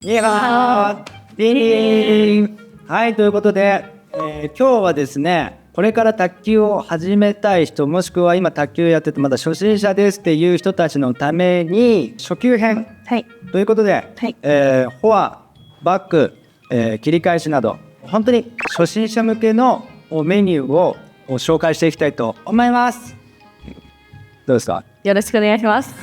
ニーハーディーンはい、ということで、今日はですね、これから卓球を始めたい人、もしくは今卓球やっててまだ初心者ですっていう人たちのために初級編、はい、ということで、はい、フォア、バック、切り返しなど本当に初心者向けのメニューを紹介していきたいと思います。どうですか？よろしくお願いします。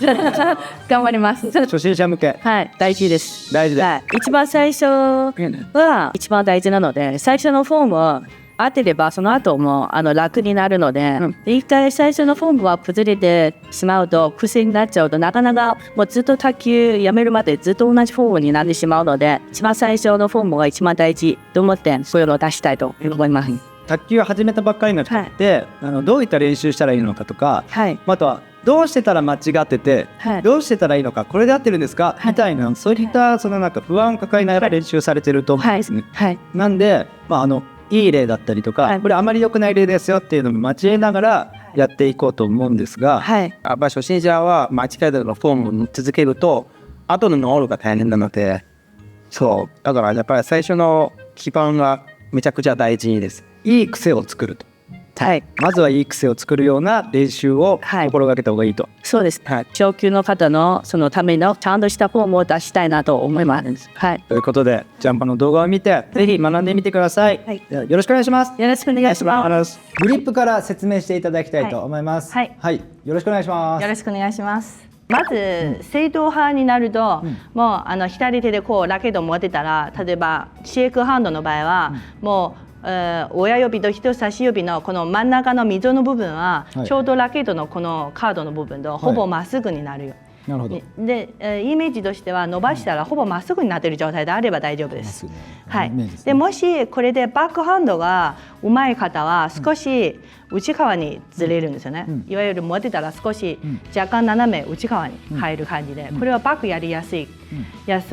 頑張ります。初心者向け、はい、大事です。大事です。はい、一番最初は一番大事なので、最初のフォームを当てればその後も楽になるので、一回最初のフォームは崩れてしまうと癖になっちゃうとなかなかもうずっと卓球やめるまでずっと同じフォームになってしまうので、一番最初のフォームが一番大事と思ってそういうのを出したいと思います。卓球を始めたばっかりの人って、どういった練習したらいいのかとか、はい、あとはどうしてたら間違ってて、はい、どうしてたらいいのか、これで合ってるんですか、はい、みたいな、そういったそのなんか不安を抱えながら練習されてると思うんですね。はいはい、なんで、いい例だったりとか、はい、これあまり良くない例ですよっていうのも交えながらやっていこうと思うんですが、はい、やっぱ初心者は間違えたフォームを続けると後の治るが大変なので、そうだからやっぱり最初の基盤がめちゃくちゃ大事です。いい癖を作ると、はい、まずはいい癖を作るような練習を心がけた方がいいと、はい、そうです、はい、初級の方のそのためのちゃんとしたフォームを出したいなと思います、はい、ということでジャンパの動画を見てぜひ学んでみてください、はい、よろしくお願いします。よろしくお願いします。グリップから説明していただきたいと思います。はい、はい、よろしくお願いします。よろしくお願いします。まず正統派になると、もう左手でこうラケットを持ってたら、例えばシェイクハンドの場合は、もう親指と人差し指のこの真ん中の溝の部分は、ちょうどラケットのこのカードの部分とほぼまっすぐになるよ。なるほど。で、イメージとしては伸ばしたらほぼまっすぐになっている状態であれば大丈夫です。はい。でもしこれでバックハンドが上手い方は少し内側にずれるんですよね。いわゆる持ってたら少し若干斜め内側に入る感じで、これはバックやりやす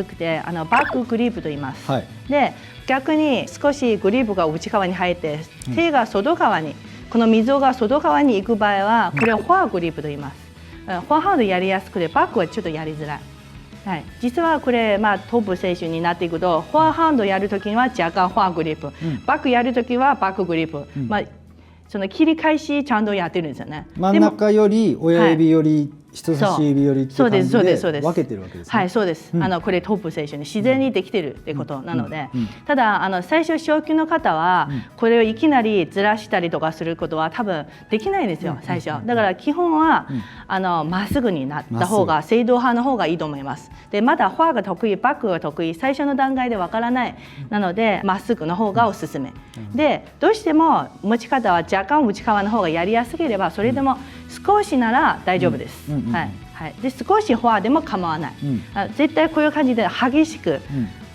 くてバックグリップと言います。はい、で逆に少しグリップが内側に入って手が外側にこの溝が外側に行く場合はこれはフォアグリップと言います。フォアハンドやりやすくてバックはちょっとやりづらい。はい、実はこれ、トップ選手になっていくとフォアハンドやるときには若干フォアグリップ、バックやるときはバックグリップ、その切り返しちゃんとやってるんですよね。真ん中より親指より、人差し指よりって感じで分けてるわけですね。はい、そうです。これトップ選手に自然にできてるってことなので、ただ最初初級の方はこれをいきなりずらしたりとかすることは多分できないんですよ、最初。だから基本はまっすぐになった方が正統派の方がいいと思います。でまだフォアが得意、バックが得意、最初の段階でわからないなのでまっすぐの方がおすすめ。でどうしても持ち方は若干内側の方がやりやすければそれでも少しなら大丈夫です。はいはい、で少しフォアでも構わない、絶対こういう感じで激しく、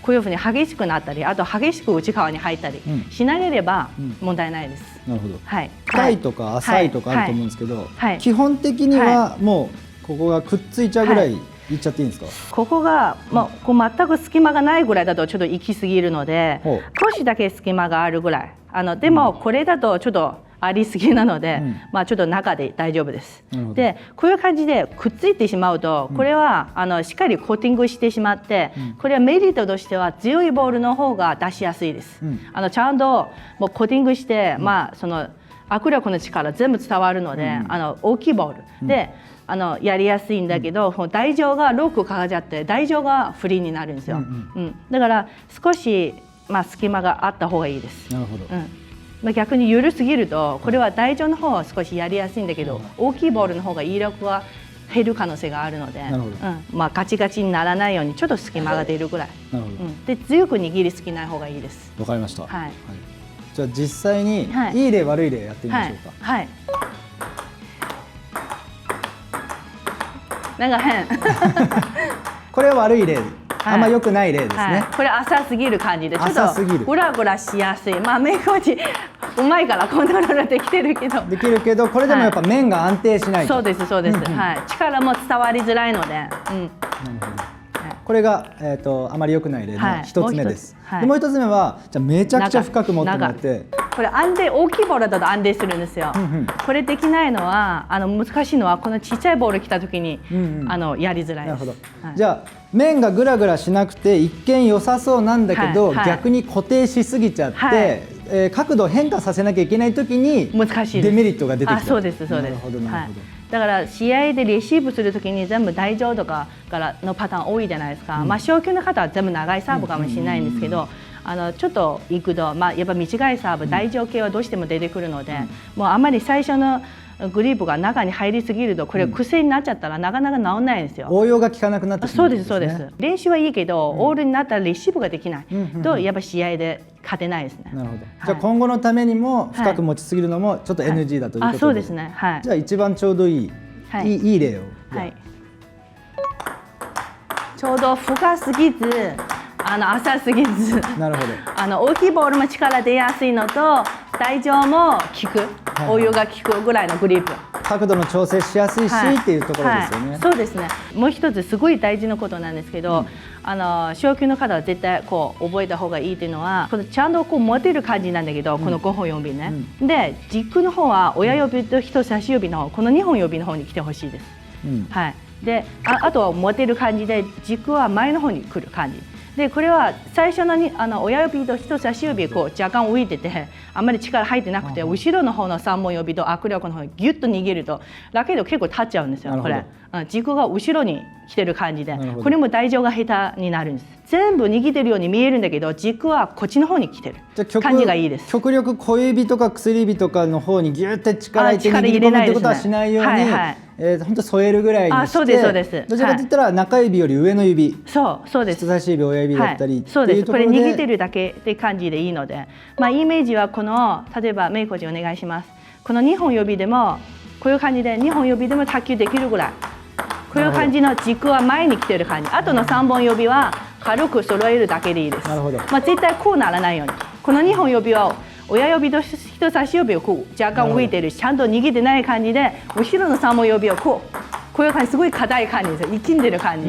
こういうふうに激しくなったりあと激しく内側に入ったりしなければ問題ないです。なるほど、はい、深いとか浅いとかあると思うんですけど、基本的にはもうここがくっついちゃうぐらいいっちゃっていいんですか？ここが、こう全く隙間がないぐらいだとちょっと行き過ぎるので少しだけ隙間があるぐらいでもこれだとちょっとありすぎなので、ちょっと中で大丈夫です。でこういう感じでくっついてしまうとこれはしっかりコーティングしてしまって、これはメリットとしては強いボールの方が出しやすいです。ちゃんともうコーティングして、その握力の力全部伝わるので、大きいボールでやりやすいんだけど、台上がロックかかっちゃって台上がフリーになるんですよ。だから少し、隙間があった方がいいです。なるほど。逆に緩すぎるとこれは台上の方は少しやりやすいんだけど、大きいボールの方が威力が減る可能性があるので、ガチガチにならないようにちょっと隙間が出るぐらい。で強く握りすぎない方がいいです。わかりました。はい。じゃあ実際にいい例悪い例やってみましょうか。はい。なんか変。これは悪い例。あんま良くない例ですね。これ浅すぎる感じでちょっとグラグラしやすい。メコチうまいからコントロールできてるけど。できるけどこれでもやっぱ面が安定しないと。そうですそうです。はい。力も伝わりづらいので。これが、あまり良くない例のはい一つ目です。もう一つはいでもう一つ目はじゃあめちゃくちゃ深く持ってもらってこれ安定大きいボールだと安定するんですよ、んこれできないのは難しいのはこのちっちゃいボール来た時に、んうんやりづらいです。なるほど、はいじゃあ面がグラグラしなくて一見良さそうなんだけど、はいはい逆に固定しすぎちゃって、はい角度を変化させなきゃいけない時に難しいです。デメリットが出てきた。そうですそうです。なるほどなるほど、はいだから試合でレシーブするときに全部大丈夫とかからのパターン多いじゃないですか、小級の方は全部長いサーブかもしれないんですけど、ちょっと行くと、やっぱ短いサーブ、大丈夫系はどうしても出てくるので、もうあまり最初のグリップが中に入りすぎるとこれ癖になっちゃったらなかなか治んないんですよ。応用が効かなくなってしまそうですそうです。練習はいいけど、オールになったらレシーブができないと、やっぱ試合で勝てないですね。なるほど、じゃあ今後のためにも深く持ちすぎるのもちょっと NG だということで、そうですね。はい。じゃあ一番ちょうどいい、はいいい例を、はい。ちょうど深すぎず、浅すぎず。なるほど、大きいボールも力出やすいのと大丈夫も効く、はい応用が効くぐらいのグリップ、角度の調整しやすいし、っていうところですよね、そうですね。もう一つすごい大事なことなんですけど、小級の方は絶対こう覚えた方がいいっていうのは、このちゃんとこう持てる感じなんだけど、この5本指ね、で軸の方は親指と人差し指の方、この2本指の方に来てほしいです、はい。であとは持てる感じで軸は前の方に来る感じで、これは最初のに親指と人差し指こう若干浮いててあんまり力入ってなくて、後ろの方の3本指と握力の方にギュッと握るとラケット結構立っちゃうんですよ。これ軸が後ろに来てる感じで、これも台上が下手になるんです。全部握ってるように見えるんだけど軸はこっちの方に来てる感じがいいです。極力小指とか薬指とかの方にギュッて力入れて握り込むってことはしないように、本当添えるぐらいにして、そうですそうです。どちらかといったら中指より上の指、そうです。人差し指親指だったり、そうです。これ握ってるだけって感じでいいので、イメージはこの例えばメイコーチお願いします。この2本指でもこういう感じで2本指でも卓球できるぐらい、こういう感じの軸は前に来てる感じ、あとの3本指は軽く揃えるだけでいいです。なるほど。絶対こうならないように、この2本指は親指と人差し指をこう若干浮いてるし、ちゃんと握ってない感じで、後ろの3本指をこういう感じ、すごい硬い感じですよ、力んでる感じ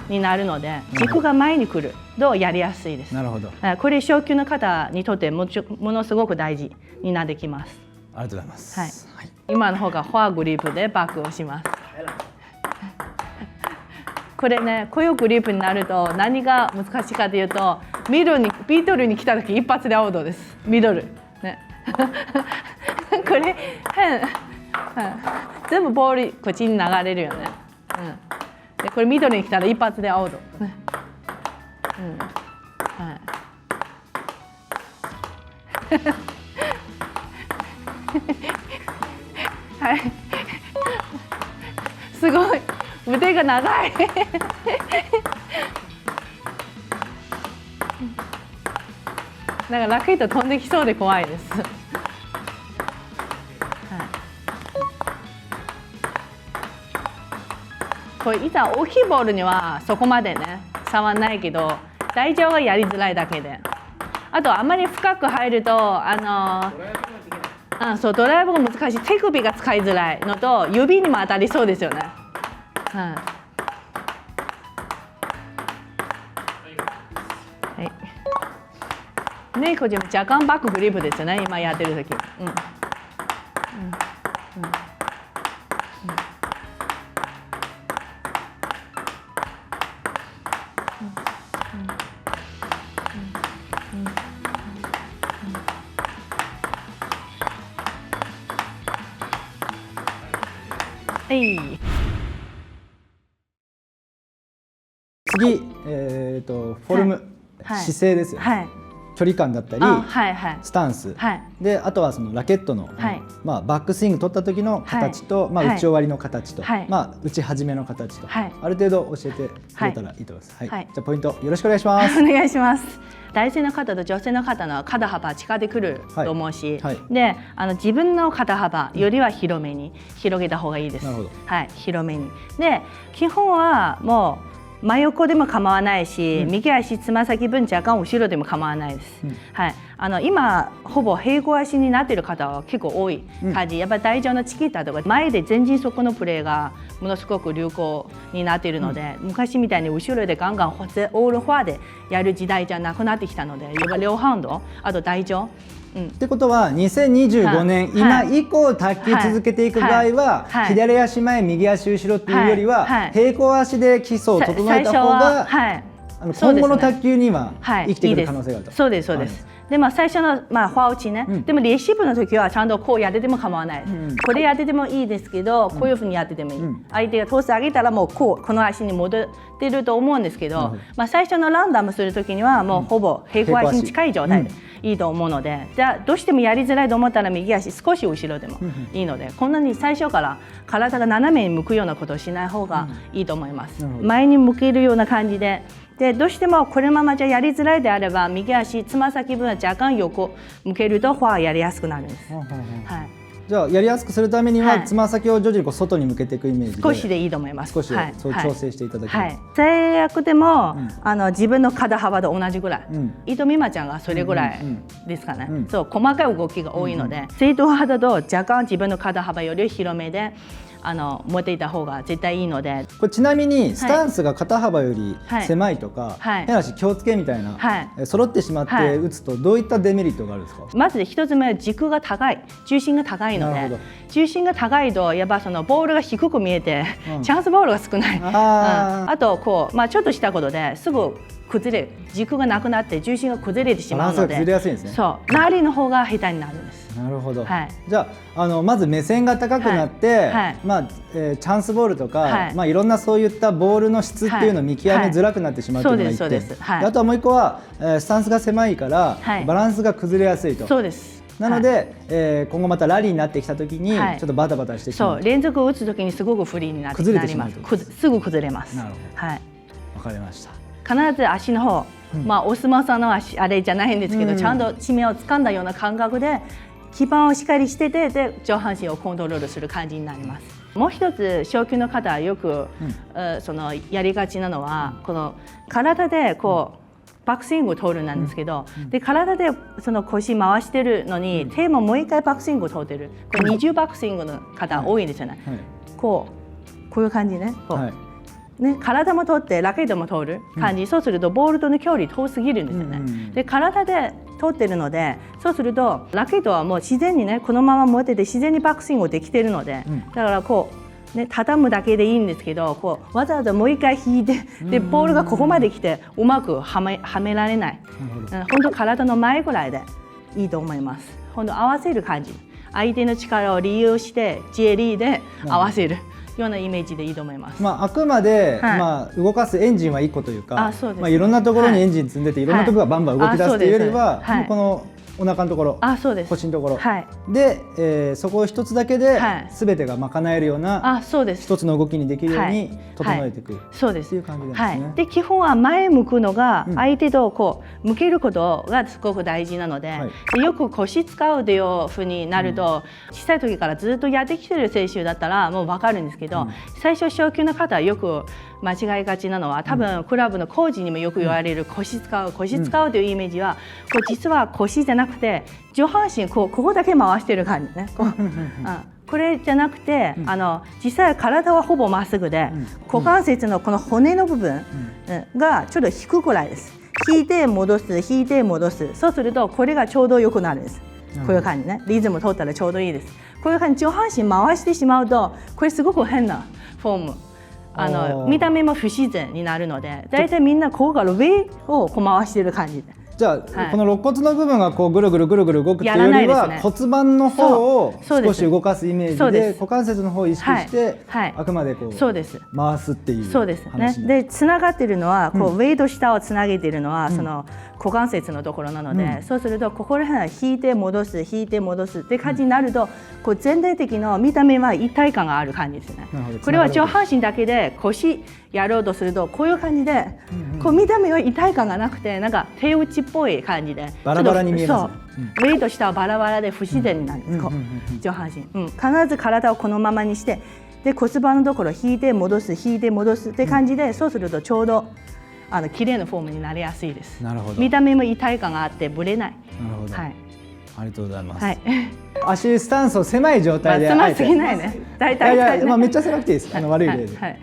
になるので、軸が前に来るとやりやすいです。なるほど。これ小級の方にとってものすごく大事になってきます。ありがとうございます。はい。今の方がフォアグリップでバックをします。これね、こういうグリップになると何が難しいかというと、ビートルに来た時一発でアウトです。ミドルね。これ変、全部ボールこっちに流れるよね。でこれミドルに来たら一発でアウト。はい。すごい腕が長い。なんかラケット飛んできそうで怖いです。これいざ大きいボールにはそこまでね触らないけど、台上はやりづらいだけで、あとあまり深く入るとそうドライブが難しい、手首が使いづらいのと指にも当たりそうですよね。メイコちゃんも若干バックグリップですよね、今やってる時。次、フォルム、姿勢ですよね。距離感だったり、スタンス、であとはそのラケットの、バックスイング取った時の形と、打ち終わりの形と、打ち始めの形と、ある程度教えてくれたらいいと思います。じゃあポイントよろしくお願いします。お願いします。男性の方と女性の方の肩幅近でくると思うし、で自分の肩幅よりは広めに広げた方がいいです。広めに。で基本はもう真横でも構わないし、右足つま先分若干後ろでも構わないです。今ほぼ平行足になっている方は結構多い感じ、やっぱり台上のチキータとか前で前陣速のプレーがものすごく流行になっているので、昔みたいに後ろでガンガンオールフォアでやる時代じゃなくなってきたので、両ハンド、あと台上。ってことは2025年、今以降卓球続けていく場合は、左足前右足後ろっていうよりは、平行足で基礎を整えた方が今後の卓球には生きてくる可能性があると。そうですそうです。で最初のフォア打ちね、でもレシーブの時はちゃんとこうやってても構わない、これやっててもいいですけど、こういうふうにやっててもいい、相手がトス上げたらもうこの足に戻ってると思うんですけど、最初のランダムする時にはもうほぼ平行足に近い状態でいいと思うので、じゃあどうしてもやりづらいと思ったら右足少し後ろでもいいので、こんなに最初から体が斜めに向くようなことをしない方がいいと思います。前に向けるような感じで。どうしてもこのままじゃやりづらいであれば、右足つま先分は若干横向けるとフォアやりやすくなるんです。じゃあやりやすくするためには、つま先を徐々に外に向けていくイメージで少しでいいと思います。少しそう調整していただきます。最悪でも、自分の肩幅と同じぐらい、伊藤美誠ちゃんがそれぐらいですかね。そう細かい動きが多いので、正統派だと若干自分の肩幅より広めで持っていた方が絶対いいので。これちなみにスタンスが肩幅より狭いとか、変なし気をつけみたいな、揃ってしまって打つとどういったデメリットがあるんですか？まず一つ目は軸が高い、重心が高いので、重心が高いとやっぱそのボールが低く見えて、チャンスボールが少ない。あとこう、ちょっとしたことですぐ崩れる、軸がなくなって重心が崩れてしまうので、崩れやすいんですね。そうラリーの方が下手になるんです。なるほど。じゃあまず目線が高くなって、チャンスボールとか、いろんなそういったボールの質っていうのを見極めづらくなってしまうというのが一点。あとはもう一個はスタンスが狭いからバランスが崩れやすいと。そうです。なので、今後またラリーになってきたときにちょっとバタバタしてしまう。そう連続を打つときにすごく不利になります。すぐ崩れます。なるほど。わかりました。必ず足の方、お相撲さんの足あれじゃないんですけど、ちゃんと地面を掴んだような感覚で基盤をしっかりしてて、上半身をコントロールする感じになります。もう一つ昇級の方はよく、そのやりがちなのは、この体でこうバックスイングを取るなんですけど、で体でその腰回してるのに、手ももう一回バックスイングを取ってる、これ二重バックスイングの方多いんですよね。こういう感じね。体も通ってラケットも通る感じ、そうするとボールとの距離遠すぎるんですよね。で体で通ってるので、そうするとラケットはもう自然にねこのまま持ってて自然にバックスイングできてるので、だからこうね畳むだけでいいんですけど、こうわざわざもう一回引いて、でボールがここまで来てうまくはめられない。本当体の前ぐらいでいいと思います。本当合わせる感じ、相手の力を利用してジエリーで合わせるようなイメージでいいと思います。あくまで、動かすエンジンは1個というか、いろんなところにエンジン積んでて、いろんなところがバンバン動き出すというよりは、このお腹のところ、腰のところで、そこを一つだけで全てが賄えるような一つの動きにできるように整えていくという感じですね。で基本は前向くのが相手とこう向けることがすごく大事なので、よく腰使うというふうになると、小さい時からずっとやってきてる選手だったらもう分かるんですけど、最初昇級の方はよく間違いがちなのは、多分クラブのコーチにもよく言われる腰使うというイメージは、こう実は腰じゃなくて上半身ここだけ回してる感じね。これじゃなくて、実際体はほぼまっすぐで、股関節のこの骨の部分がちょっと引くぐらいです。引いて戻す引いて戻す、そうするとこれがちょうどよくなるんです。こういう感じね、リズム取ったらちょうどいいです。こういう感じ上半身回してしまうと、これすごく変なフォーム、見た目も不自然になるので、だいたいみんなここから上をこう回してる感じで。じゃあ、この肋骨の部分がこうぐるぐるぐるぐる動くっていうよりは、骨盤の方を少し動かすイメージで、股関節の方を意識して、あくまでこう回すっていう話。そうですね。でつながっているのは、こう上と下をつなげているのは、その股関節のところなので、そうするとここら辺は引いて戻す引いて戻すって感じになると、こう全体的な見た目は一体感がある感じですね。これは上半身だけで腰やろうとするとこういう感じで、こう見た目は一体感がなくて、なんか手打ちっぽい感じでバラバラに見えますね。上と下はバラバラで不自然になるんです。上半身、必ず体をこのままにして、で骨盤のところ引いて戻す引いて戻すって感じで、そうするとちょうど綺麗なフォームになりやすいです。見た目も一体感があってぶれない。ありがとうございます。はい。足スタンスを狭い状態で狭すぎないね。大い体やいや、まあめっちゃ狭くていいです。悪い例で。はい。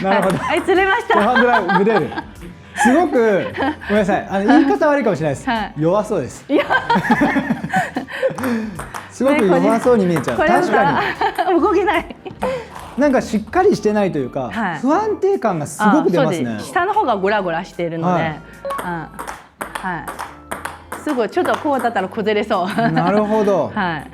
なるほど。はい、釣れましハた。ンドラブレる。すごくごめんなさい。言い方悪いかもしれないです。はい弱そうです。すごく弱そうに見えちゃう。これは確かに。動けない。なんかしっかりしてないというか、はい不安定感がすごく出ますねそうです。。下の方がグラグラしているので、はいはい。すぐちょっとこうだったら崩れそう。なるほど。はい。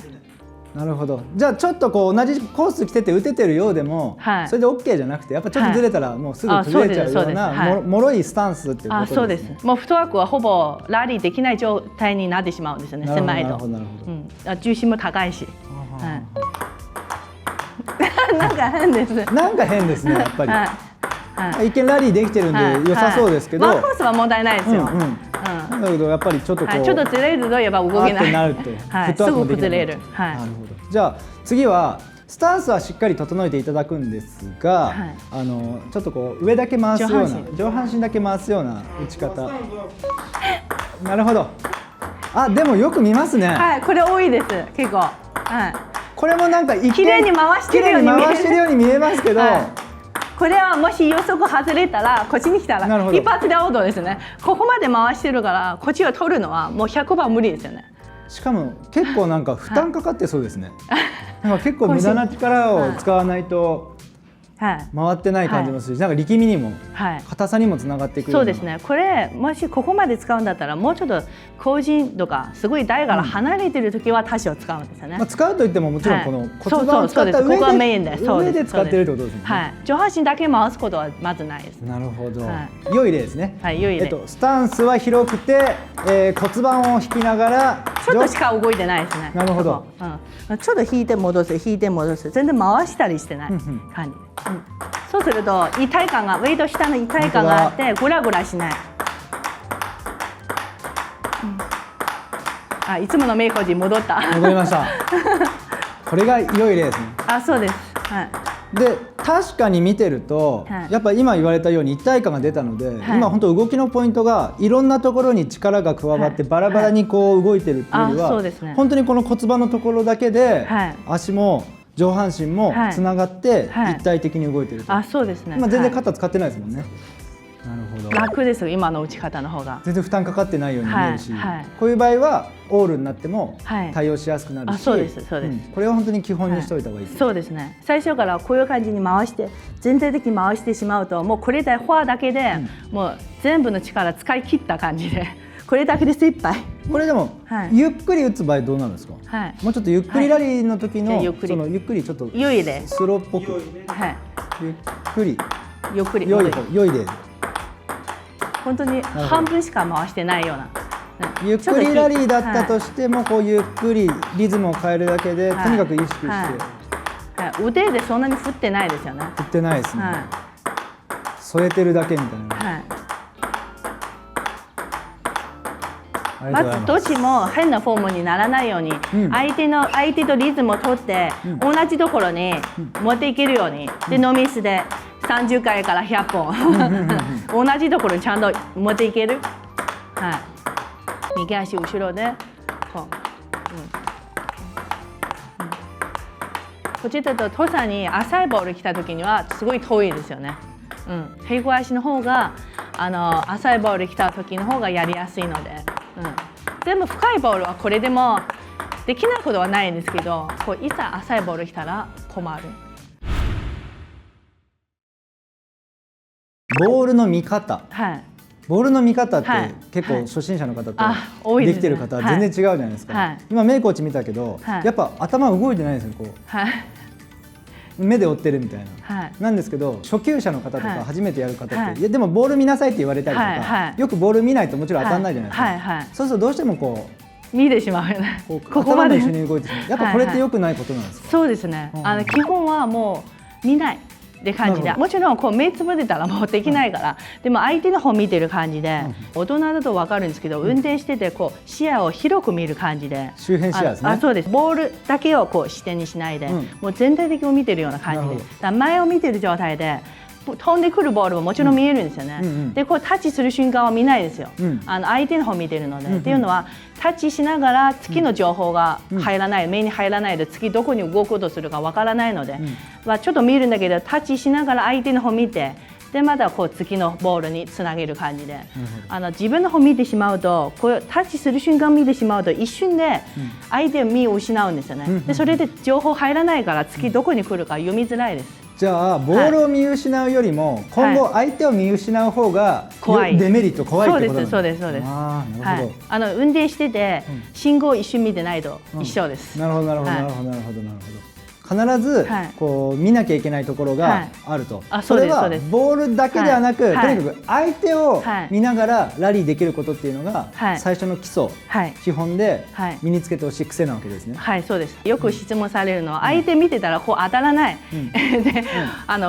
なるほど。じゃあちょっとこう同じコース来てて打ててるようでも、はいそれで OK じゃなくて、やっぱちょっとずれたらもうすぐはい崩れちゃうようそうですなそうですはいもろいスタンスっていうことですね。そうです。もうフットワークはほぼラリーできない状態になってしまうんですよね。なるほど狭いと。なるほどなるほど重心も高いし。はいなんか変です。なんか変ですね、やっぱり。はい。はい。一見ラリーできてるんはいで良さそうですけど、ワンコースは問題ないですよ。うんうんだけどやっぱりちょっとこう、はい、ちょっとずれるとやっぱ動けあってない。なるって、はい、フットワークもすぐできなくなっちゃう崩れる。はい。なるほど。じゃあ次はスタンスはしっかり整えていただくんですが、はいちょっとこう上だけ回すような上上半身だけ回すような打ち方。なるほど。あ、でもよく見ますね。はい、これ多いです。結構。はい。これもなんか一見綺麗に回してるように見える綺麗に回してるように見えますけど、はいこれはもし予測外れたらこっちに来たなるほどら一発でアウトですね。ここまで回してるからこっちを取るのはもう100番無理ですよね。しかも結構なんか負担かかってそうですね。なんか結構無駄な力を使わないとはい。回ってない感じもするし、なんか力みにもはい。硬さにもつながってくるよそうですね。これもしここまで使うんだったらもうちょっと後陣とかすごい台から離れてる時は多少使うんですよね。まあ、使うといってももちろんこのはい骨盤を使った上そうですここがメインででそうです上で使ってるってことですもんね。はい。上半身だけ回すことはまずないです。なるほど、は良い例ですね。はい良い例スタンスは広くて、骨盤を引きながらちょっとしか動いてないですね。なるほどうん。ちょっと引いて戻す、引いて戻す、全然回したりしてないうんうん感じ。そうすると一体感がウェイト下の一体感があってグラグラしない。あ、いつものメイコジ戻った。戻りました。これが良い例ですね。あ、そうです。はい。で確かに見てると、はいやっぱ今言われたように一体感が出たので、はい今本当動きのポイントがいろんなところに力が加わって、バラバラにこう動いてるっていうよりは、あそうですね本当にこの骨盤のところだけで、はい足も上半身もはいつながってはい一体的に動いてると、あ、そうですね。今全然はい肩使ってないですもんね。なるほど。楽ですよ、今の打ち方の方が。全然負担かかってないように見えるし、はいはいこういう場合はオールになってもはい対応しやすくなるし、あそうですそうですこれは本当に基本にしておいた方がいいです。そうですね。最初からこういう感じに回して全体的に回してしまうともうこれでフォアだけで、もう全部の力使い切った感じでこれだけで精一杯。これでも、はいゆっくり打つ場合どうなるんですか？はい。もうちょっとゆっくりラリーの時の、はいゆっくりそのゆっくりちょっと良い例。スローっぽくはい。ゆっくりゆっくり。良い方良いで本当に半分しか回してないような。ゆっくりラリーだったとはいしても、こうゆっくりリズムを変えるだけで、はいとにかく意識してはい腕でそんなに振ってないですよね。振ってないですね、は添えてるだけみたいな、い。はい。ありがまとうございます。ずどっちも変なフォームにならないように、うん相手とリズムを取って、同じところに持っていけるように、でノーミスで30回から100本、同じところにちゃんと持っていける。はい。右足後ろでこう。こっちだと土佐に浅いボール来た時にはすごい遠いですよね。平行足の方が浅いボール来た時の方がやりやすいので、全部深いボールはこれでもできないことはないんですけど、こういざ浅いボール来たら困る。ボールの見方、はい。ボールの見方ってはい結構初心者の方とあ多いですねできてる方は全然違うじゃないですか、はい今メイコーチ見たけど、はいやっぱ頭動いてないんですよ、こはい。う目で追ってるみたいな、はい。なんですけど初級者の方とはいか初めてやる方って、はいいやでもボール見なさいって言われたりとか、はいはいよくボール見ないともちろん当たんないじゃないですか、はいはいはいそうするとどうしてもこ見てしまうよね。うこここまで。頭と一緒に動いてしまう、やっぱこれって良くないことなんですか？そうですね。基本はもう見ないって感じで、なるほもちろんこう目つぶってたらもうできないから、でも相手の方見てる感じで、大人だと分かるんですけど、運転しててこう視野を広く見る感じで、周辺視野ですね。そうです。ボールだけをこう視点にしないで、もう全体的に見てるような感じで、なるほどだから前を見てる状態で飛んでくるボールももちろん見えるんですよね。でこうタッチする瞬間は見ないですよ。相手の方見てるので、っていうのはタッチしながら月の情報が入らない、目に入らないで月どこに動こうとするかわからないので、ちょっと見るんだけどタッチしながら相手の方見て、でまたこう次のボールにつなげる感じで、自分の方見てしまうと、こうタッチする瞬間見てしまうと一瞬で相手を見失うんですよね。でそれで情報入らないから次どこに来るか読みづらいです。じゃあボールを見失うよりも、今後相手を見失う方が怖い、デメリット怖いってことなんです。そうですそうです。ああ、なるほど。運転してて信号を一瞬見てないと一緒です。なるほどなるほどなるほどなるほどなるほど。必ずこう見なきゃいけないところがあると、それはボールだけではなく、とにかく相手を見ながらラリーできることっていうのが最初の基礎、基本で身につけてほしい癖なわけですね。はい、そうです。よく質問されるのは、相手見てたらこう当たらない、で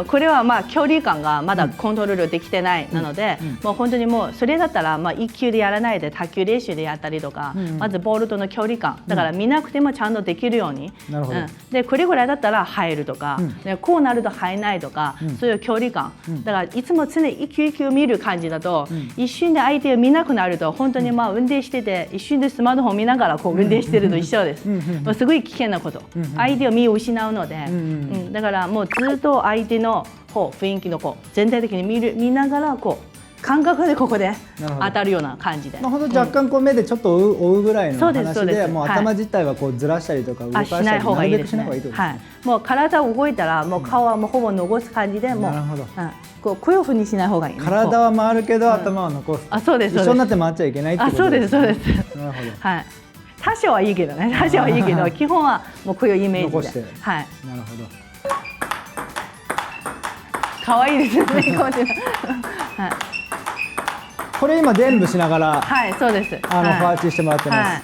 これはまあ距離感がまだコントロールできてないなので、もう本当にもうそれだったらまあ1球でやらないで卓球練習でやったりとか、まずボールとの距離感だから見なくてもちゃんとできるように、でこれぐらいだったら入るとか、こうなると入らないとか、そういう距離感、だからいつも常に一球一球見る感じだと、一瞬で相手を見なくなると、本当にまあ運転してて一瞬でスマートフォン見ながらこう運転してると一緒です。すごい危険なこと、相手を見失うので、だからもうずっと相手のこう雰囲気のこう全体的に見ながらこう感覚でここで当たるような感じで、本当若干こう目でちょっと追うぐらいの話で、もう頭自体はこうずらしたりとか動かしたりなるべくしない方がいいと。もう体動いたらもう顔はもうほぼ残す感じで、もうこういうふうにしない方がいい。体は回るけど頭は残す。そうです。一緒になって回っちゃいけないってことです。そうです。なるほど。はい。多少はいいけどね。多少はいいけど、基本はもうこういうイメージで。はい。なるほど。可愛いですね。はい。これ今伝部しながら、そうです。ファーチしてもらってます。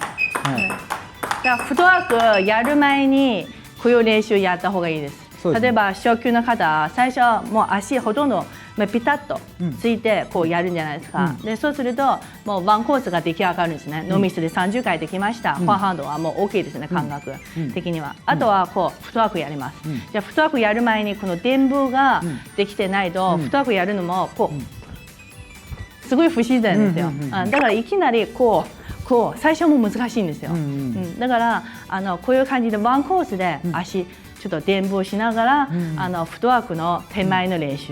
じゃあフットワークやる前にこういう練習やった方がいいです。例えば初級の方、最初はもう足ほとんどピタッとついてこうやるんじゃないですか。でそうするともうワンコースが出来上がるんですね。ノーミスで30回できました。フォアハンドはもう OK ですね、感覚的には。あとはこうフットワークやります。じゃあフットワークやる前にこの伝部ができてないと、フットワークやるのもこうすごい不自然ですよ。だからいきなりこう最初も難しいんですよ。だからこういう感じでワンコースで足ちょっと伝部をしながら、フットワークの手前の練習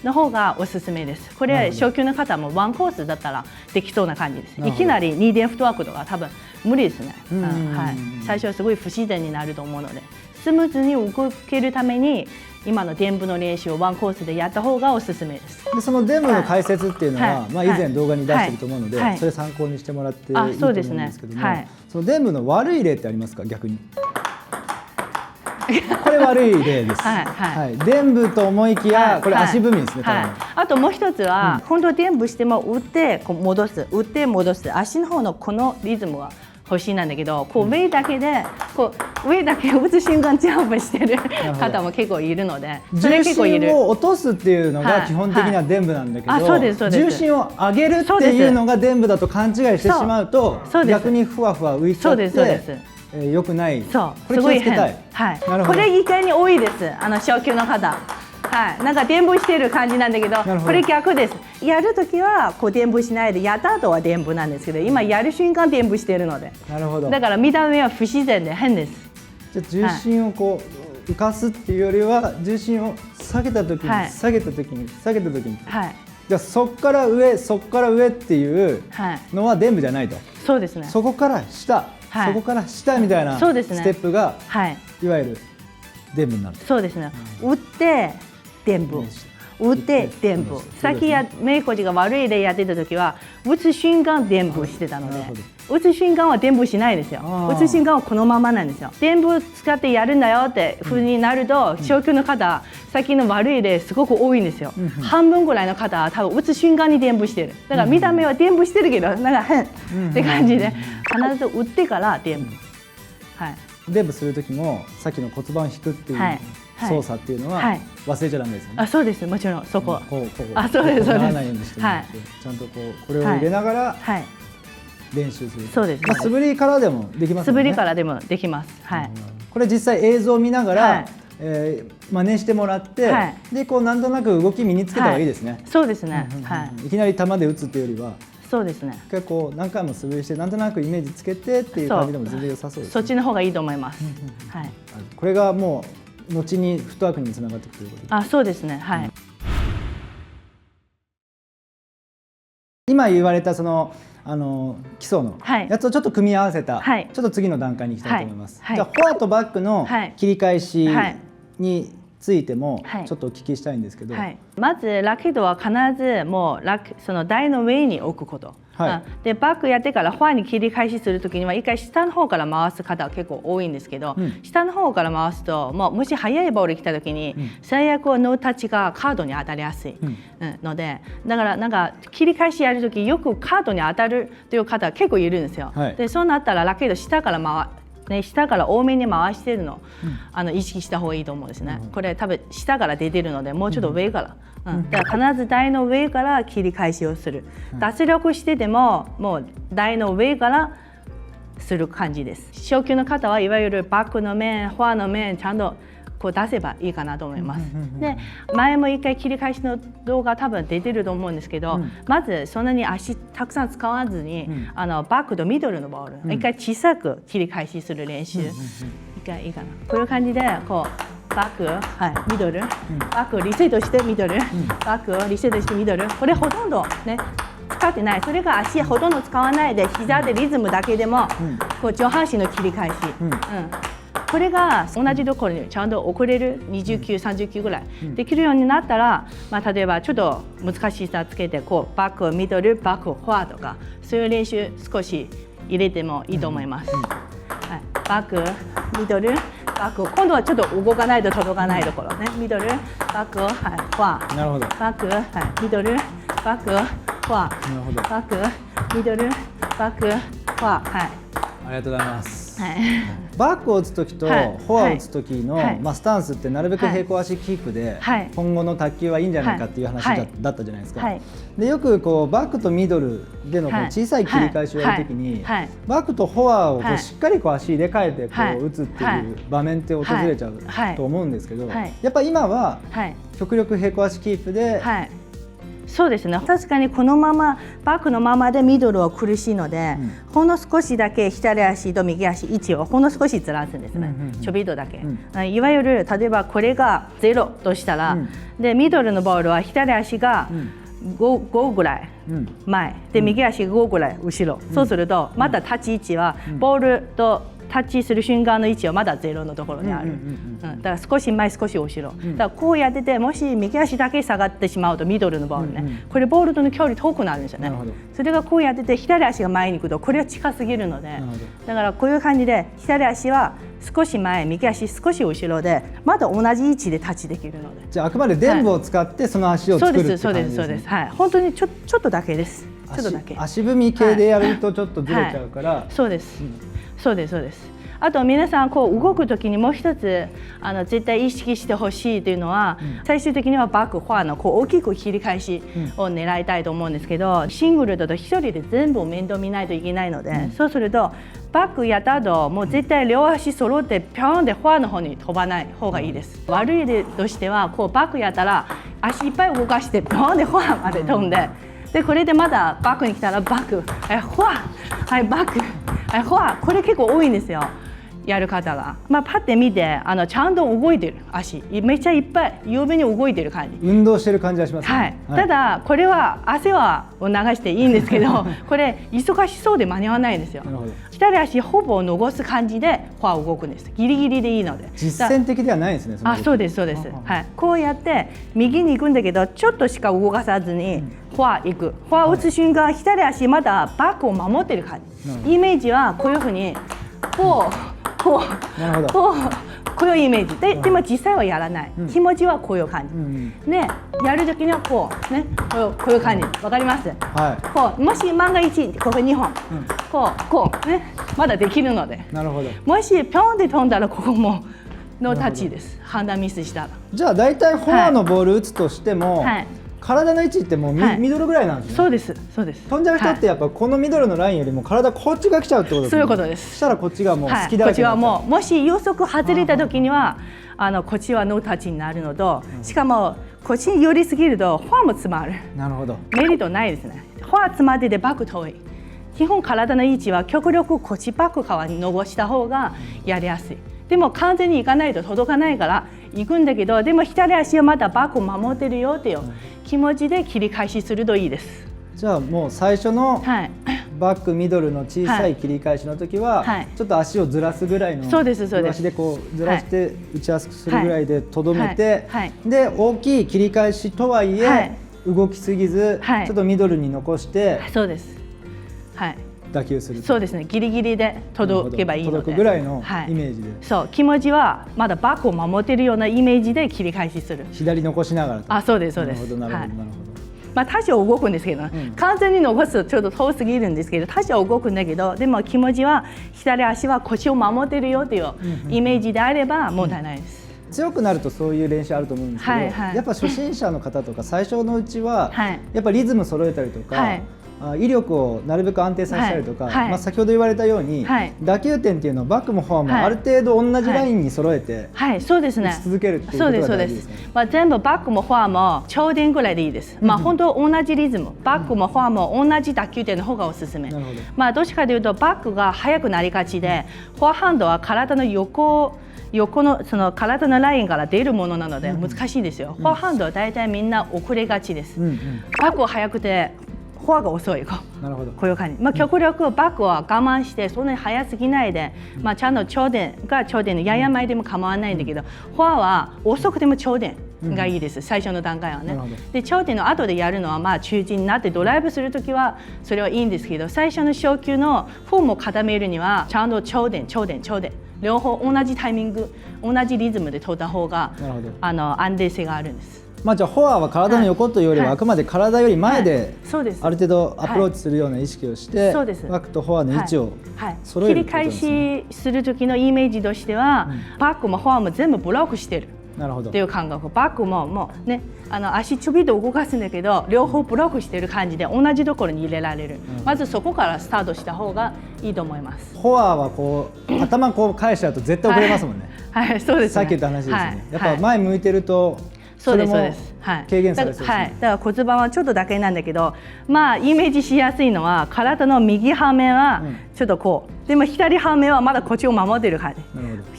の方がおすすめです。これ初級の方もワンコースだったらできそうな感じです。いきなり2連フットワークとか多分無理ですね。最初はすごい不自然になると思うので、スムーズに動けるために今の伝部の練習をワンコースでやった方がおすすめです。でその伝部の解説っていうのは、以前動画に出してると思うので、それ参考にしてもらっていいと思うんですけども、その伝部の悪い例ってありますか、逆に。これ悪い例です。伝部と思いきや、これ足踏みですね。あともう一つは、本当伝部しても打ってこう戻す、打って戻す、足の方のこのリズムは欲しいなんだけど、こう上だけでこう上だけ打つ瞬間ジャンプしてる方も結構いるので、重心を落とすっていうのが基本的には伝部なんだけど、重心を上げるっていうのが伝部だと勘違いしてしまうと、逆にふわふわ浮いちゃって良くない。これ気をつけたい。これ意外に多いです。初級の方。なんか伝部してる感じなんだけど、これ逆です。やるときはこう伝部しないで、やった後は伝部なんですけど、今やる瞬間伝部してるので。なるほど。だから見た目は不自然で変です。じゃあ重心をこう浮かすっていうよりは、重心を下げたときに下げたときに下げたときに。じゃあそこから上そこから上っていうのは伝部じゃないと。そうですね。そこから下、そこから下みたいなステップがいわゆる伝部になる。そうですね。打って伝部、打って伝部。さっきメイコーチが悪い例やってた時は、打つ瞬間伝部してたので、打つ瞬間は伝部しないですよ。打つ瞬間はこのままなんですよ。伝部使ってやるんだよって風になると、初級の方、さっきの悪い例すごく多いんですよ。半分ぐらいの方は多分打つ瞬間に伝部してる。だから見た目は伝部してるけど、なんか変って感じで、必ず打ってから伝部。伝部する時も、さっきの骨盤を引くっていう操作っていうのは忘れちゃダメですよね。そうです、もちろんそこ。そうです。そうです。ならないようにしてもらって、ちゃんとこれを入れながら練習する。そうです。素振りからでもできますね。素振りからでもできます。これ実際映像を見ながら真似してもらって、はい、でこうなんとなく動き身につけた方がいいですね。はい、そうですね。はい。いきなり球で打つっていうよりは。そうですね。結構何回も素振りしてなんとなくイメージつけてっていう感じでも全然良さそうです、ね。そっちの方がいいと思います。はい。これがもう後にフットワークにつながっていくということです。あ、そうですね。はい。今言われたその基礎のやつをちょっと組み合わせた、はい、ちょっと次の段階に行きたいと思います。はい、じゃあフォアとバックの切り返しについてもちょっとお聞きしたいんですけど、はいはい、まずラケットは必ずもうその台の上に置くこと。はい、でバックやってからフォアに切り返しするときには一回下の方から回す方は結構多いんですけど、下の方から回すともし速いボール来たときに、最悪ノータッチがカードに当たりやすいので、だからなんか切り返しやるときよくカードに当たるという方は結構いるんですよ。はい、でそうなったらラケット下から多めに回してるのを、意識した方がいいと思うんですね。これ多分下から出てるのでもうちょっと上から。だから必ず台の上から切り返しをする。脱力しててももう台の上からする感じです。初級の方はいわゆるバックの面、フォアの面ちゃんとこう出せばいいかなと思います。で前も一回切り返しの動画多分出てると思うんですけど、まずそんなに足たくさん使わずに、バックとミドルのボール、一回小さく切り返しする練習、一回いいかな。こういう感じでこうバック、はい、ミドル、バックをリセットしてミドル、バックをリセットしてミドル、これほとんどね使ってない。それが足ほとんど使わないで膝でリズムだけでも、こう上半身の切り返し、これが同じところにちゃんと遅れる20球30球ぐらいできるようになったら、例えばちょっと難しさつけてこうバックミドルバックフォアとかそういう練習少し入れてもいいと思います。はい、バックミドルバック、今度はちょっと動かないと届かないところね。ミドルバック、はい、フォア、なるほど、バック、はい、ミドルバックフォア、なるほど、バックミドルバックフォア、はい、ありがとうございます。はい、バックを打つときとフォアを打つときのスタンスってなるべく平行足キープで今後の卓球はいいんじゃないかっていう話だったじゃないですか。でよくこうバックとミドルでのこう小さい切り返しをやるときにバックとフォアをこうしっかりこう足入れ替えてこう打つっていう場面って訪れちゃうと思うんですけど、やっぱ今は極力平行足キープで。そうですね。確かにこのままバックのままでミドルは苦しいので、ほんの少しだけ左足と右足位置をほんの少しずらすんですね。ちょびっとだけ。いわゆる例えばこれが0としたら、でミドルのボールは左足が5ぐらい前で右足5ぐらい後ろ。そうするとまた立ち位置はボールとタッチする瞬間の位置はまだ0のところにある。だから少し前少し後ろ。だからこうやっててもし右足だけ下がってしまうとミドルのボールね、これボールとの距離遠くなるんですよね。それがこうやってて左足が前に行くとこれは近すぎるので、だからこういう感じで左足は少し前右足少し後ろでまだ同じ位置でタッチできるので。じゃああくまで臀部を使ってその足を作るって感じですね。そうですそうです。はい。本当にちょっとだけです。ちょっとだけ。足踏み系でやるとちょっとずれちゃうから。そうです。そうですそうです。あと皆さんこう動くときにもう一つ絶対意識してほしいというのは、最終的にはバックフォアのこう大きく切り返しを狙いたいと思うんですけど、シングルだと1人で全部面倒見ないといけないので、そうするとバックやった後もう絶対両足揃ってピョンでフォアの方に飛ばない方がいいです。悪い例としてはこうバックやったら足いっぱい動かしてピョンでフォアまで飛んで、でこれでまだバックに来たらバック、フォア、はい、バック、はい、フォア、これ結構多いんですよ。やる方が、パッて見てちゃんと動いてる足めっちゃいっぱい有名に動いてる感じ、運動してる感じがしますね。はい、ただこれは汗は流していいんですけどこれ忙しそうで間に合わないんですよ。左足ほぼ残す感じでフォア動くんです。ギリギリでいいので実践的ではないですね。そうですそうです。はい、こうやって右に行くんだけどちょっとしか動かさずにフォア行く、フォア打つ瞬間左足まだバックを守ってる感じ、イメージはこういうふうにこういうイメージで、でも実際はやらない、気持ちはこういう感じ、でやるときにはこうね、こういう感じ、わかります？こうもし万が一ここ2本、こうねまだできるので、もしピョンで飛んだらここもノータッチです。判断ミスしたら。じゃあ大体フォアのボール打つとしても、体の位置ってもうミドルぐらいなんですね。そうです、そうです。飛んじゃう人ってやっぱこのミドルのラインよりも体こっちが来ちゃうってことですね。そういうことです。そしたらこっちがもう好きだこっちはもうもし予測外れた時にはこっちはノータッチになるのと、しかもこっちに寄りすぎるとフォアも詰まる。なるほど。メリットないですね。フォア詰まっててバック遠い。基本体の位置は極力こっちバック側に伸した方がやりやすい。でも完全に行かないと届かないから行くんだけど、でも左足はまだバックを守ってるよっていう気持ちで切り返しするといいです。じゃあもう最初のバックミドルの小さい切り返しの時はちょっと足をずらすぐらいの両足でこうずらして打ちやすくするぐらいでとどめて、で大きい切り返しとはいえ動きすぎずちょっとミドルに残してそうです、はい、打球する。そうですね、ギリギリで届けばいいので、届くぐらいのイメージで、そう気持ちはまだバックを守っているようなイメージで切り返しする。左残しながらと。あ、そうですそうです。なるほどなるほどなるほど。まあ多少動くんですけど、完全に残すとちょっと遠すぎるんですけど、多少動くんだけど、でも気持ちは左足は腰を守っているよというイメージであれば問題ないです。強くなるとそういう練習あると思うんですけど、やっぱ初心者の方とか最初のうちはやっぱリズム揃えたりとか、威力をなるべく安定させたりとか、まあ先ほど言われたように、打球点っていうのはバックもフォアもある程度同じラインに揃えて打ち続けるっていうことが大事ですね。まあ全部バックもフォアも頂点ぐらいでいいです。まあ本当同じリズム、バックもフォアも同じ打球点の方がおすすめ。まあどっちかというとバックが速くなりがちで、フォアハンドは体の横のその体のラインから出るものなので難しいんですよ。フォアハンドは大体みんな遅れがちです。バックは速くてフォアが遅い。なるほど。こういう感じ。まあ極力バックは我慢してそんなに速すぎないで、まあちゃんと頂点のやや前でも構わないんだけど、フォアは遅くても頂点がいいです。最初の段階はね。で頂点の後でやるのはまあ中心になってドライブするときはそれはいいんですけど、最初の初球のフォームを固めるにはちゃんと頂点両方同じタイミング同じリズムで取った方が安定性があるんです。まあじゃあフォアは体の横というよりはあくまで体より前である程度アプローチするような意識をしてバックとフォアの位置を揃えるってことですね。切り返しする時のイメージとしてはバックもフォアも全部ブロックしてるっていう感覚。バックももうね足ちょびっと動かすんだけど両方ブロックしてる感じで同じところに入れられる。まずそこからスタートした方がいいと思います。フォアはこう頭こう返しちゃうと絶対遅れますもんね。はい、そうですね。さっき言った話ですね。やっぱ前向いてるとそれも軽減されそうですね。だから骨盤はちょっとだけなんだけど、まあイメージしやすいのは体の右半面はちょっとこう、でも左半面はまだこっちを守ってる感じ。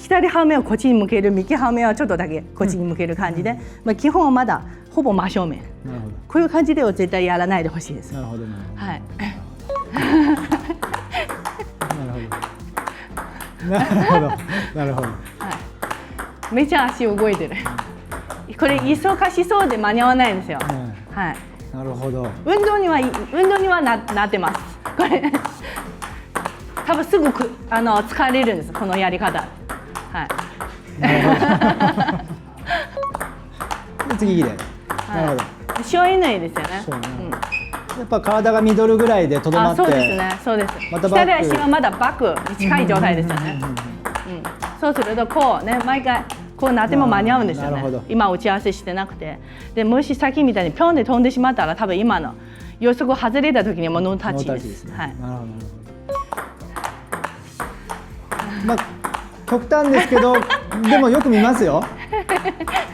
左半面をこっちに向ける、右半面はちょっとだけこっちに向ける感じで、まあ基本はまだほぼ真正面。こういう感じでは絶対やらないでほしいです。なるほど。はい。なるほど。めちゃ足動いてる。これ忙しそうで間に合わないんですよ。はい。なるほど。運動にはなってます。これ多分すぐ疲れるんです、このやり方。はい。次切れ。なるほど。省エネですよね。やっぱ体がミドルぐらいでとどまって。そうですね。そうです。左足はまだバックに近い状態ですよね。そうするとこうね、毎回こうなっても間に合うんですよね。今打ち合わせしてなくて、でもし先みたいにピョンで飛んでしまったら多分今の予測外れた時にもノータッチです。はい。なるほど。まあ極端ですけど、でもよく見ますよ。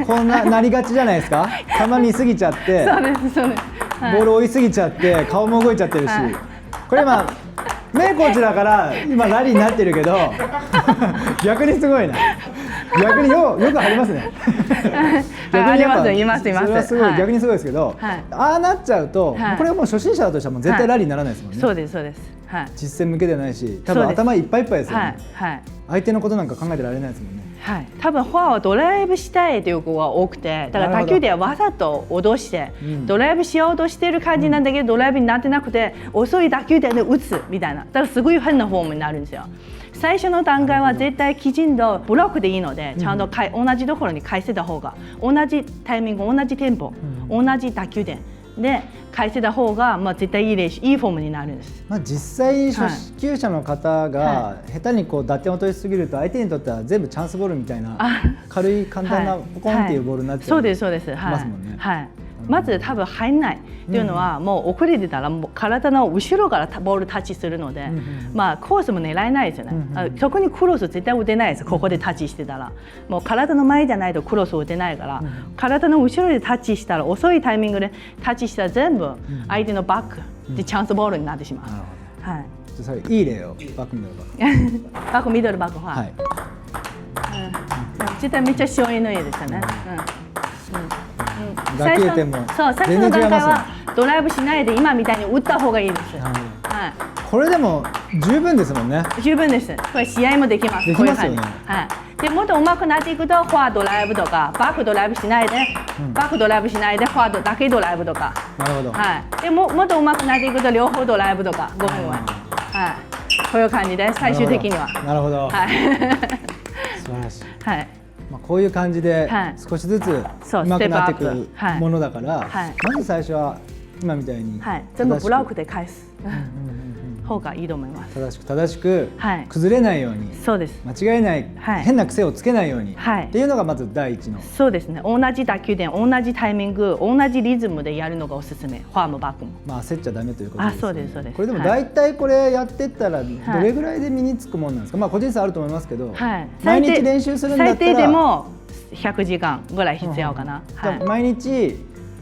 こんなりがちじゃないですか。球見すぎちゃって、そうですそうです。ボール追いすぎちゃって顔も動いちゃってるし、これ今メイコーチだから今ラリーになってるけど逆にすごいな。逆によく入りますね。あります、います。それはすごい、逆にすごいですけど、ああなっちゃうと、これはもう初心者だとしても絶対ラリーにならないですもんね。そうですそうです。実践向けではないし、多分頭いっぱいいっぱいですよね。相手のことなんか考えてられないですもんね。はい、多分フォアはドライブしたいという子が多くて、だから卓球ではわざと脅してドライブしようとしてる感じなんだけど、ドライブになってなくて遅い打球点で打つみたいな、だからすごい変なフォームになるんですよ。最初の段階は絶対きちんとブロックでいいので、ちゃんと同じところに返せた方が、同じタイミング、同じテンポ、同じ打球点で返せた方が、まあ、絶対いいフォームになるんです。まあ実際初級者の方が下手にこう打点を取りすぎると相手にとっては全部チャンスボールみたいな軽い簡単なポコンっていうボールになっちゃう。そうですそうです。ますもんね。はい。まず多分入んないっていうのは、もう遅れてたらもう体の後ろからボールタッチするので、まあコースも狙えないですよね。特にクロス絶対打てないです。ここでタッチしてたらもう体の前じゃないとクロス打てないから、体の後ろでタッチしたら遅いタイミングでタッチしたら全部相手のバックでチャンスボールになってしまう。はい。それいい例をバックミドルバック。バックミドルバックはい。絶対めっちゃ省エネですよね。打球点も最初の段階はドライブしないで今みたいに打った方がいいです。はい。これでも十分ですもんね。十分です。これ試合もできます。できますよね。はい。でもっと上手くなっていくとフォアドライブとかバックドライブしないで、バックドライブしないでフォアだけドライブとか。なるほど。はい。でもっと上手くなっていくと両方ドライブとか5分は。はい。こういう感じで最終的には。なるほど。はい。素晴らしい。はい。まあこういう感じで少しずつ上手くなっていくものだから、まず最初は今みたいに全部ブロックで返す方がいいと思います。正しく崩れないように、そうです。間違えない、変な癖をつけないようにっていうのがまず第一の。そうですね。同じ打球で同じタイミング、同じリズムでやるのがおすすめ。フォアもバックも。まあ焦っちゃダメということですね。そうですそうです。これでも大体これやってったらどれぐらいで身につくものなんですか。まあ個人差あると思いますけど、毎日練習するんだったら最低でも100時間ぐらい必要かな。毎日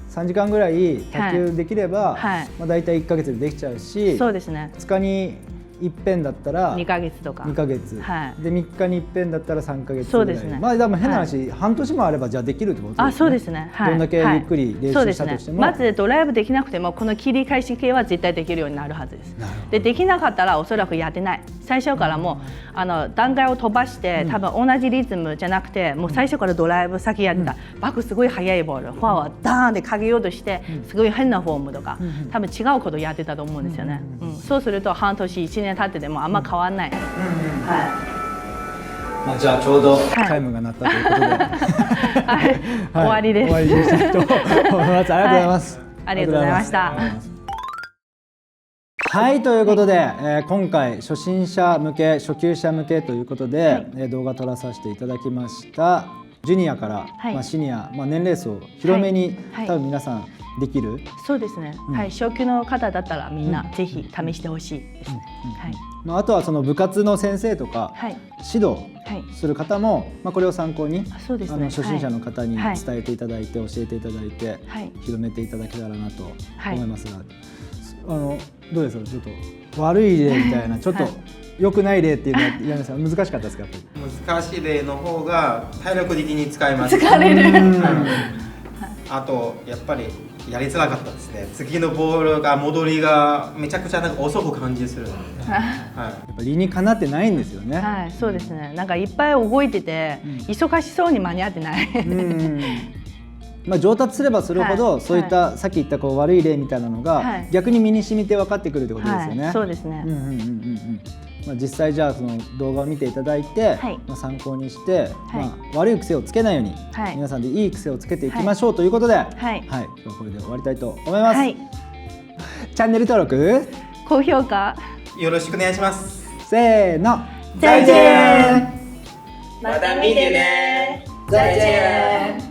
3時間ぐらい卓球できれば、まあ大体1ヶ月でできちゃうし、そうですね。2日に一遍だったら2ヶ月とか2ヶ月、で3日に一遍だったら3ヶ月ぐらい。そうですね。まあでも変な話、半年もあればじゃあできるってことですね。そうですね。どんだけゆっくり練習したとしても、まずドライブできなくてもこの切り返し系は絶対できるようになるはずです。できなかったらおそらくやってない。最初からもう段階を飛ばして多分同じリズムじゃなくてもう最初からドライブ先やってた。バックすごい速いボール、フォアはダーンでかけようとしてすごい変なフォームとか多分違うことやってたと思うんですよね。そうすると半年1年経ってでもあんま変わらない。まあじゃあちょうどチャイムが鳴ったということで終わりです。終わりにしたいと思います。ありがとうございます。ありがとうございました。はい、ということで、今回初心者向け初級者向けということで、動画撮らさせていただきました。ジュニアから、まあシニア、まあ年齢層広めに、多分皆さんできる。そうですね。はい、初級の方だったらみんなぜひ試してほしいですね。はい。まああとはその部活の先生とか指導する方も、まあこれを参考に初心者の方に伝えていただいて教えていただいて広めていただけたらなと思いますが、どうですか。ちょっと悪い例みたいなちょっと良くない例っていうのは岩見さん難しかったですか。やっぱり難しい例の方が体力的に使えます。疲れる。あとやっぱりやりづらかったですね。次のボールが戻りがめちゃくちゃなんか遅く感じするので、やっぱ理にかなってないんですよね。はい、そうですね。なんかいっぱい動いてて、忙しそうに間に合ってない。まあ上達すればするほど、そういったさっき言ったこう悪い例みたいなのが逆に身に染みて分かってくるってことですよね。そうですね。まあ実際じゃあその動画を見ていただいて、まあ参考にして、まあ悪い癖をつけないように皆さんでいい癖をつけていきましょうということで、はい、今日はこれで終わりたいと思います。チャンネル登録、高評価よろしくお願いします。せーの、再见。また見てね。再见。